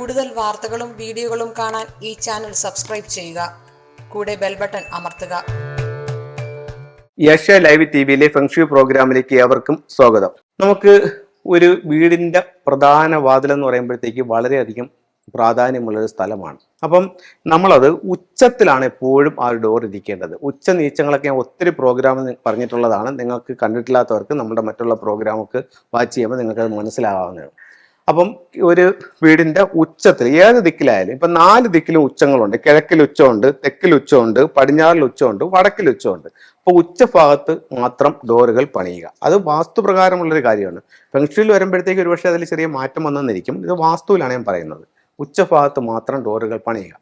കൂടുതൽ വാർത്തകളും വീഡിയോകളും കാണാൻ ഈ ചാനൽ സബ്സ്ക്രൈബ് ചെയ്യുക. കൂടെ ബെൽ ബട്ടൺ അമർത്തുക. ഏഷ്യ ലൈവ് ടിവിയിലെ ഫെങ്ഷു പ്രോഗ്രാമിലേക്ക് ഏവർക്കും സ്വാഗതം. നമുക്ക് ഒരു വീടിന്റെ പ്രധാന വാതിൽ എന്ന് പറയുമ്പോഴത്തേക്ക് വളരെയധികം പ്രാധാന്യമുള്ളൊരു സ്ഥലമാണ്. അപ്പം നമ്മളത് ഉച്ചത്തിലാണ് എപ്പോഴും ആ ഒരു ഡോർ ഇരിക്കേണ്ടത്. ഉച്ച നീച്ചങ്ങളൊക്കെ ഞാൻ ഒത്തിരി പ്രോഗ്രാം പറഞ്ഞിട്ടുള്ളതാണ്. നിങ്ങൾക്ക് കണ്ടിട്ടില്ലാത്തവർക്ക് നമ്മുടെ മറ്റുള്ള പ്രോഗ്രാമൊക്കെ വാച്ച് ചെയ്യുമ്പോൾ നിങ്ങൾക്കത് മനസ്സിലാവുന്നതാണ്. അപ്പം ഒരു വീടിന്റെ ഉച്ചത്തിൽ ഏത് ദിക്കിലായാലും ഇപ്പം 4 ദിക്കിലും ഉച്ചങ്ങളുണ്ട്. കിഴക്കിൽ ഉച്ചമുണ്ട്, തെക്കിൽ ഉച്ചമുണ്ട്, പടിഞ്ഞാറിൽ ഉച്ചമുണ്ട്, വടക്കിൽ ഉച്ചമുണ്ട്. അപ്പോൾ ഉച്ചഭാഗത്ത് മാത്രം ഡോറുകൾ പണിയുക. അത് വാസ്തുപ്രകാരമുള്ളൊരു കാര്യമാണ്. ഫെങ്ഷുയിൽ വരുമ്പോഴത്തേക്ക് ഒരുപക്ഷെ അതിൽ ചെറിയ മാറ്റം വന്നെന്നിരിക്കും. ഇത് വാസ്തുവിലാണ് ഞാൻ പറയുന്നത്. ഉച്ചഭാഗത്ത് മാത്രം ഡോറുകൾ പണിയുക.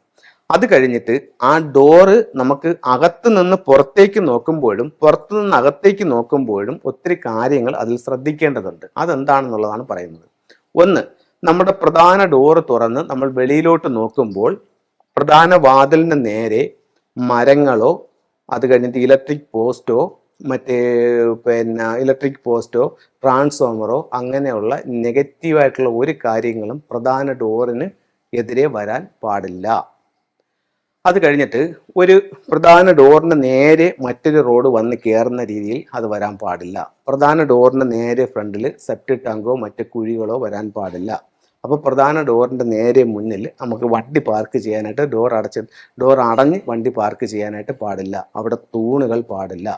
അത് കഴിഞ്ഞിട്ട് ആ ഡോറ് നമുക്ക് അകത്ത് നിന്ന് പുറത്തേക്ക് നോക്കുമ്പോഴും പുറത്തു നിന്ന് അകത്തേക്ക് നോക്കുമ്പോഴും ഒത്തിരി കാര്യങ്ങൾ അതിൽ ശ്രദ്ധിക്കേണ്ടതുണ്ട്. അതെന്താണെന്നുള്ളതാണ് പറയുന്നത്. ഒന്ന്, നമ്മുടെ പ്രധാന ഡോറ് തുറന്ന് നമ്മൾ വെളിയിലോട്ട് നോക്കുമ്പോൾ പ്രധാന വാതിലിന് നേരെ മരങ്ങളോ അത് കഴിഞ്ഞിട്ട് ഇലക്ട്രിക് പോസ്റ്റോ ഇലക്ട്രിക് പോസ്റ്റോ ട്രാൻസ്ഫോമറോ അങ്ങനെയുള്ള നെഗറ്റീവായിട്ടുള്ള ഒരു കാര്യങ്ങളും പ്രധാന ഡോറിന് എതിരെ വരാൻ പാടില്ല. അത് കഴിഞ്ഞിട്ട് ഒരു പ്രധാന ഡോറിന് നേരെ മറ്റൊരു റോഡ് വന്ന് കയറുന്ന രീതിയിൽ അത് വരാൻ പാടില്ല. പ്രധാന ഡോറിന് നേരെ ഫ്രണ്ടിൽ സെപ്റ്റിക് ടാങ്കോ മറ്റ് കുഴികളോ വരാൻ പാടില്ല. അപ്പോൾ പ്രധാന ഡോറിൻ്റെ നേരെ മുന്നിൽ നമുക്ക് വണ്ടി പാർക്ക് ചെയ്യാനായിട്ട് ഡോർ അടഞ്ഞ് വണ്ടി പാർക്ക് ചെയ്യാനായിട്ട് പാടില്ല. അവിടെ തൂണുകൾ പാടില്ല.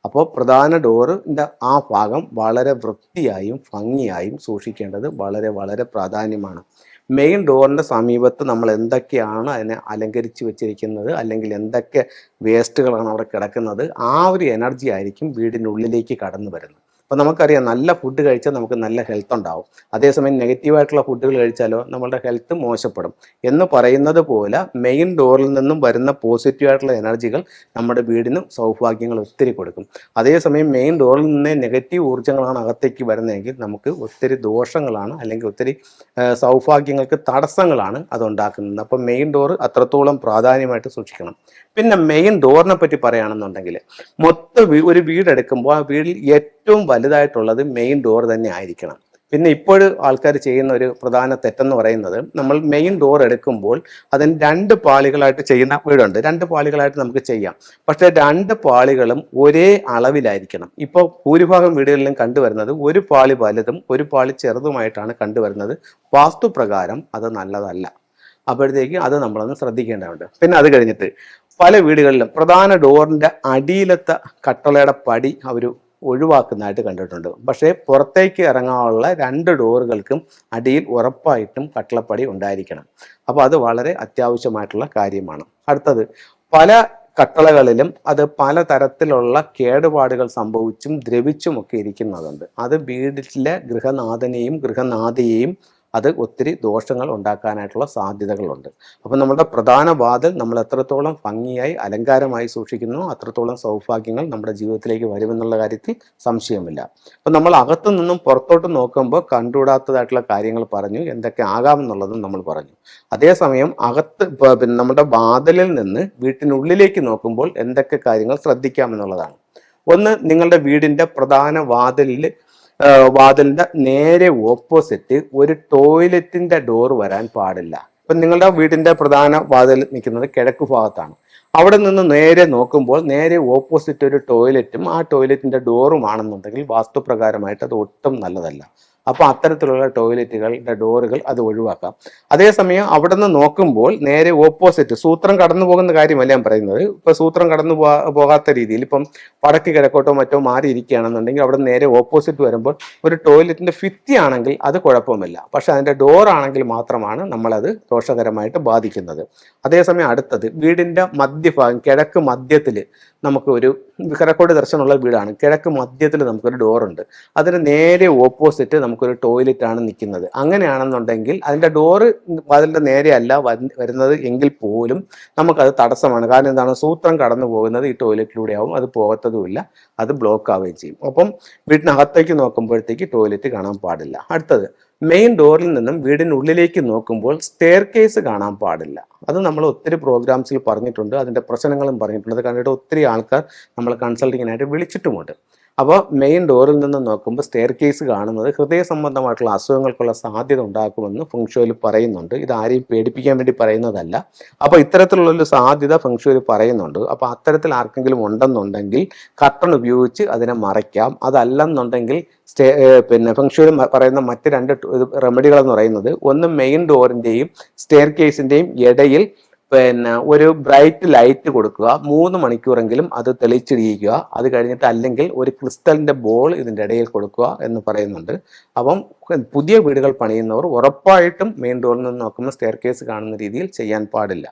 അപ്പോൾ പ്രധാന ഡോറിൻ്റെ ആ ഭാഗം വളരെ വൃത്തിയായും ഭംഗിയായും സൂക്ഷിക്കേണ്ടത് വളരെ വളരെ പ്രാധാന്യമാണ്. മെയിൻ ഡോറിൻ്റെ സമീപത്ത് നമ്മൾ എന്തൊക്കെയാണ് അതിനെ അലങ്കരിച്ച് വെച്ചിരിക്കുന്നത്, അല്ലെങ്കിൽ എന്തൊക്കെ വേസ്റ്റുകളാണ് അവിടെ കിടക്കുന്നത്, ആ ഒരു എനർജി ആയിരിക്കും വീടിനുള്ളിലേക്ക് കടന്നു വരുന്നത്. അപ്പോൾ നമുക്കറിയാം, നല്ല ഫുഡ് കഴിച്ചാൽ നമുക്ക് നല്ല ഹെൽത്ത് ഉണ്ടാവും. അതേസമയം നെഗറ്റീവായിട്ടുള്ള ഫുഡുകൾ കഴിച്ചാലോ നമ്മളുടെ ഹെൽത്ത് മോശപ്പെടും. എന്ന് പറയുന്നത് പോലെ മെയിൻ ഡോറിൽ നിന്നും വരുന്ന പോസിറ്റീവായിട്ടുള്ള എനർജികൾ നമ്മുടെ വീടിന് സൗഭാഗ്യങ്ങൾ ഒത്തിരി കൊടുക്കും. അതേസമയം മെയിൻ ഡോറിൽ നിന്ന് നെഗറ്റീവ് ഊർജ്ജങ്ങളാണ് അകത്തേക്ക് വരുന്നതെങ്കിൽ നമുക്ക് ഒത്തിരി ദോഷങ്ങളാണ്, അല്ലെങ്കിൽ ഒത്തിരി സൗഭാഗ്യങ്ങൾക്ക് തടസ്സങ്ങളാണ് അതുണ്ടാക്കുന്നത്. അപ്പം മെയിൻ ഡോർ അത്രത്തോളം പ്രാധാന്യമായിട്ട് സൂക്ഷിക്കണം. പിന്നെ മെയിൻ ഡോറിനെ പറ്റി പറയുകയാണെന്നുണ്ടെങ്കിൽ ഒരു വീടെടുക്കുമ്പോൾ ആ വീട്ടിൽ ഏറ്റവും വലുതായിട്ടുള്ളത് മെയിൻ ഡോർ തന്നെ ആയിരിക്കണം. പിന്നെ ഇപ്പോഴും ആൾക്കാർ ചെയ്യുന്ന ഒരു പ്രധാന തെറ്റെന്ന് പറയുന്നത്, നമ്മൾ മെയിൻ ഡോർ എടുക്കുമ്പോൾ അതിന് 2 പാളികളായിട്ട് ചെയ്യുന്ന വീടുണ്ട്. 2 പാളികളായിട്ട് നമുക്ക് ചെയ്യാം. പക്ഷേ 2 പാളികളും ഒരേ അളവിലായിരിക്കണം. ഇപ്പോൾ ഭൂരിഭാഗം വീടുകളിലും കണ്ടുവരുന്നത് ഒരു പാളി വലുതും ഒരു പാളി ചെറുതുമായിട്ടാണ് കണ്ടുവരുന്നത്. വാസ്തുപ്രകാരം അത് നല്ലതല്ല. അപ്പോഴത്തേക്ക് അത് നമ്മളൊന്ന് ശ്രദ്ധിക്കേണ്ടതുണ്ട്. പിന്നെ അത് കഴിഞ്ഞിട്ട് പല വീടുകളിലും പ്രധാന ഡോറിൻ്റെ അടിയിലത്തെ കട്ടളയുടെ പടി അവർ ഒഴിവാക്കുന്നതായിട്ട് കണ്ടിട്ടുണ്ട്. പക്ഷേ പുറത്തേക്ക് ഇറങ്ങാനുള്ള 2 ഡോറുകൾക്കും അടിയിൽ ഉറപ്പായിട്ടും കട്ടളപ്പടി ഉണ്ടായിരിക്കണം. അപ്പോൾ അത് വളരെ അത്യാവശ്യമായിട്ടുള്ള കാര്യമാണ്. അടുത്തത്, പല കട്ടളകളിലും അത് പലതരത്തിലുള്ള കേടുപാടുകൾ സംഭവിച്ചും ദ്രവിച്ചുമൊക്കെ ഇരിക്കുന്നതുണ്ട്. അത് വീട്ടിലെ ഗൃഹനാഥനെയും ഗൃഹനാഥയെയും അത് ഒത്തിരി ദോഷങ്ങൾ ഉണ്ടാക്കാനായിട്ടുള്ള സാധ്യതകളുണ്ട്. അപ്പം നമ്മുടെ പ്രധാന വാതിൽ നമ്മൾ എത്രത്തോളം ഭംഗിയായി അലങ്കാരമായി സൂക്ഷിക്കുന്നു അത്രത്തോളം സൗഭാഗ്യങ്ങൾ നമ്മുടെ ജീവിതത്തിലേക്ക് വരുമെന്നുള്ള കാര്യത്തിൽ സംശയമില്ല. അപ്പം നമ്മൾ അകത്തു നിന്നും പുറത്തോട്ട് നോക്കുമ്പോൾ കണ്ടുകൂടാത്തതായിട്ടുള്ള കാര്യങ്ങൾ പറഞ്ഞു, എന്തൊക്കെ ആകാമെന്നുള്ളതും നമ്മൾ പറഞ്ഞു. അതേസമയം നമ്മുടെ വാതിലിൽ നിന്ന് വീട്ടിനുള്ളിലേക്ക് നോക്കുമ്പോൾ എന്തൊക്കെ കാര്യങ്ങൾ ശ്രദ്ധിക്കാമെന്നുള്ളതാണ്. ഒന്ന്, നിങ്ങളുടെ വീടിൻ്റെ പ്രധാന വാതിലിൻ്റെ നേരെ ഓപ്പോസിറ്റ് ഒരു ടോയ്ലറ്റിൻ്റെ ഡോർ വരാൻ പാടില്ല. ഇപ്പം നിങ്ങളുടെ വീടിൻ്റെ പ്രധാന വാതിൽ നിൽക്കുന്നത് കിഴക്ക് ഭാഗത്താണ്. അവിടെ നിന്ന് നേരെ നോക്കുമ്പോൾ നേരെ ഓപ്പോസിറ്റ് ഒരു ടോയ്ലറ്റും ആ ടോയ്ലറ്റിൻ്റെ ഡോറും ആണെന്നുണ്ടെങ്കിൽ വാസ്തുപ്രകാരമായിട്ട് അത് ഒട്ടും നല്ലതല്ല. അപ്പോൾ അത്തരത്തിലുള്ള ടോയ്ലറ്റുകളുടെ ഡോറുകൾ അത് ഒഴിവാക്കാം. അതേസമയം അവിടെ നിന്ന് നോക്കുമ്പോൾ നേരെ ഓപ്പോസിറ്റ്, സൂത്രം കടന്നു പോകുന്ന കാര്യമല്ല ഞാൻ പറയുന്നത്. ഇപ്പോൾ സൂത്രം കടന്നു പോകാത്ത രീതിയിൽ ഇപ്പം വടക്ക് കിഴക്കോട്ടോ മറ്റോ മാറിയിരിക്കുകയാണെന്നുണ്ടെങ്കിൽ അവിടെ നേരെ ഓപ്പോസിറ്റ് വരുമ്പോൾ ഒരു ടോയ്ലറ്റിൻ്റെ ഭിത്തി ആണെങ്കിൽ അത് കുഴപ്പമില്ല. പക്ഷെ അതിൻ്റെ ഡോറാണെങ്കിൽ മാത്രമാണ് നമ്മളത് ദോഷകരമായിട്ട് ബാധിക്കുന്നത്. അതേസമയം അടുത്തത്, വീടിൻ്റെ മധ്യഭാഗം കിഴക്ക് മധ്യത്തിൽ നമുക്ക് ഒരു കിഴക്കോട്ട് ദർശനമുള്ള വീടാണ്. കിഴക്ക് മധ്യത്തിൽ നമുക്കൊരു ഡോറുണ്ട്. അതിന് നേരെ ഓപ്പോസിറ്റ് നമുക്കൊരു ടോയ്ലറ്റ് ആണ് നിൽക്കുന്നത്. അങ്ങനെയാണെന്നുണ്ടെങ്കിൽ അതിൻ്റെ ഡോറ് അതിൻ്റെ നേരെയല്ല വരുന്നത് എങ്കിൽ പോലും നമുക്കത് തടസ്സമാണ്. കാരണം എന്താണ്, സൂത്രം കടന്നു പോകുന്നത് ഈ ടോയ്ലറ്റിലൂടെ ആവും. അത് പോകത്തതുമില്ല, അത് ബ്ലോക്ക് ആവുകയും ചെയ്യും. അപ്പം വീടിനകത്തേക്ക് നോക്കുമ്പോഴത്തേക്ക് ടോയ്ലറ്റ് കാണാൻ പാടില്ല. അടുത്തത്, മെയിൻ ഡോറിൽ നിന്നും വീടിനുള്ളിലേക്ക് നോക്കുമ്പോൾ സ്റ്റെയർ കേസ് കാണാൻ പാടില്ല. അത് നമ്മൾ ഒത്തിരി പ്രോഗ്രാംസിൽ പറഞ്ഞിട്ടുണ്ട്, അതിൻ്റെ പ്രശ്നങ്ങളും പറഞ്ഞിട്ടുണ്ട്. അത് കണ്ടിട്ട് ഒത്തിരി ആൾക്കാർ നമ്മൾ കൺസൾട്ടിങ്ങിനായിട്ട് വിളിച്ചിട്ടുമുണ്ട്. അപ്പോൾ മെയിൻ ഡോറിൽ നിന്ന് നോക്കുമ്പോൾ സ്റ്റെയർ കേസ് കാണുന്നത് ഹൃദയ സംബന്ധമായിട്ടുള്ള അസുഖങ്ങൾക്കുള്ള സാധ്യത ഉണ്ടാക്കുമെന്ന് ഫെങ്ഷുയിൽ പറയുന്നുണ്ട്. ഇത് ആരെയും പേടിപ്പിക്കാൻ വേണ്ടി പറയുന്നതല്ല. അപ്പോൾ ഇത്തരത്തിലുള്ളൊരു സാധ്യത ഫെങ്ഷുയിൽ പറയുന്നുണ്ട്. അപ്പോൾ അത്തരത്തിൽ ആർക്കെങ്കിലും ഉണ്ടെന്നുണ്ടെങ്കിൽ കർട്ടൺ ഉപയോഗിച്ച് അതിനെ മറയ്ക്കാം. അതല്ലെന്നുണ്ടെങ്കിൽ ഫെങ്ഷുയിൽ പറയുന്ന മറ്റ് 2 റെമഡികൾ എന്ന് പറയുന്നത്, ഒന്ന് മെയിൻ ഡോറിൻ്റെയും സ്റ്റെയർ കേസിൻ്റെയും ഇടയിൽ ഒരു ബ്രൈറ്റ് ലൈറ്റ് കൊടുക്കുക, 3 മണിക്കൂറെങ്കിലും അത് തെളിച്ചിടിയിക്കുക. അത് കഴിഞ്ഞിട്ട് അല്ലെങ്കിൽ ഒരു ക്രിസ്റ്റലിൻ്റെ ബോൾ ഇതിൻ്റെ ഇടയിൽ കൊടുക്കുക എന്ന് പറയുന്നുണ്ട്. അപ്പം പുതിയ വീടുകൾ പണിയുന്നവർ ഉറപ്പായിട്ടും മെയിൻ ഡോറിൽ നിന്ന് നോക്കുമ്പോൾ സ്റ്റെയർ കേസ് കാണുന്ന രീതിയിൽ ചെയ്യാൻ പാടില്ല.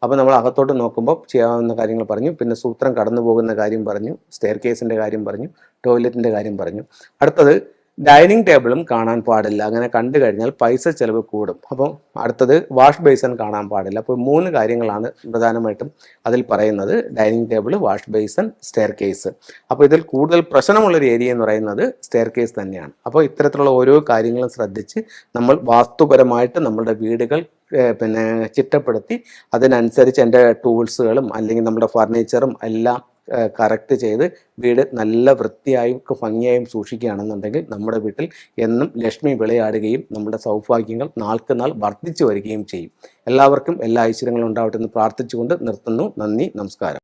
അപ്പോൾ നമ്മൾ അകത്തോട്ട് നോക്കുമ്പോൾ ചെയ്യാവുന്ന കാര്യങ്ങൾ പറഞ്ഞു, പിന്നെ സൂത്രം കടന്നു പോകുന്ന കാര്യം പറഞ്ഞു, സ്റ്റെയർ കേസിൻ്റെ കാര്യം പറഞ്ഞു, ടോയ്ലറ്റിൻ്റെ കാര്യം പറഞ്ഞു. അടുത്തത് ഡൈനിങ് ടേബിളും കാണാൻ പാടില്ല. അങ്ങനെ കണ്ടു കഴിഞ്ഞാൽ പൈസ ചിലവ് കൂടും. അപ്പം അടുത്തത് വാഷ് ബേസിൻ കാണാൻ പാടില്ല. അപ്പോൾ 3 കാര്യങ്ങളാണ് പ്രധാനമായിട്ടും അതിൽ പറയുന്നത്: dining table, wash basin, stair case. അപ്പോൾ ഇതിൽ കൂടുതൽ പ്രശ്നമുള്ളൊരു ഏരിയ എന്ന് പറയുന്നത് സ്റ്റെയർ കേസ് തന്നെയാണ്. അപ്പോൾ ഇത്തരത്തിലുള്ള ഓരോ കാര്യങ്ങളും ശ്രദ്ധിച്ച് നമ്മൾ വാസ്തുപരമായിട്ട് നമ്മളുടെ വീടുകൾ ചിട്ടപ്പെടുത്തി അതിനനുസരിച്ച് എൻ്റെ ടൂൾസുകളും അല്ലെങ്കിൽ നമ്മുടെ ഫർണിച്ചറും എല്ലാം കറക്റ്റ് ചെയ്ത് വീട് നല്ല വൃത്തിയായും ഭംഗിയായും സൂക്ഷിക്കുകയാണെന്നുണ്ടെങ്കിൽ നമ്മുടെ വീട്ടിൽ എന്നും ലക്ഷ്മി വിളയാടുകയും നമ്മുടെ സൗഭാഗ്യങ്ങൾ നാൾക്ക് നാൾ വർദ്ധിച്ചു വരികയും ചെയ്യും. എല്ലാവർക്കും എല്ലാ ഐശ്വര്യങ്ങളും ഉണ്ടാവട്ടെ എന്ന് പ്രാർത്ഥിച്ചുകൊണ്ട് നിർത്തുന്നു. നന്ദി, നമസ്കാരം.